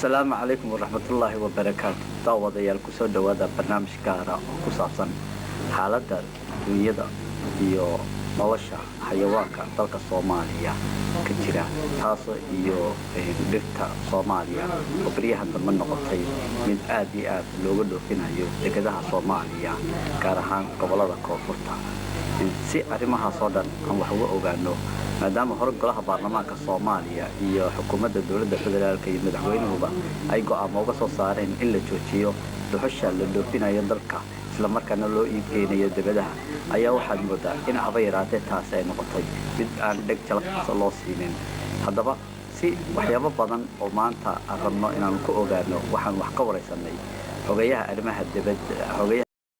السلام عليكم ورحمة الله وبركاته. دعوة كسود وهذا برنامج كهرباء كصاصا حالة الدنيا iyo nolosha xayawaanka dalka Soomaaliya ka jira taasoo iyo dhirta Soomaaliya oo bariyaha dambe noqotay mid aad iyo aad looga dhoofinayo deegaanada Soomaaliya gaar ahaan gobolada koonfurta si arrimahaas oo dhan aan wax uga ogaano maadaama hore golaha baarlamaanka Soomaaliya iyo xukuumadda dawladda federaalka iyo madaxweynuhuba ay go'aamo uga soo saareen in la joojiyo dhuxusha la dhoofinayo dalka isla markaana loo iibgeeyo dibadaha ayaa waxaad moodaa in haba yaraatee taas ay noqotay mid aan dheg jalaqs loo siinin haddaba si waxyaabo badan oo maanta aan rabno inaan ku ogaano waxaan wax ka wareysanay xogayaha arrimaha dibadda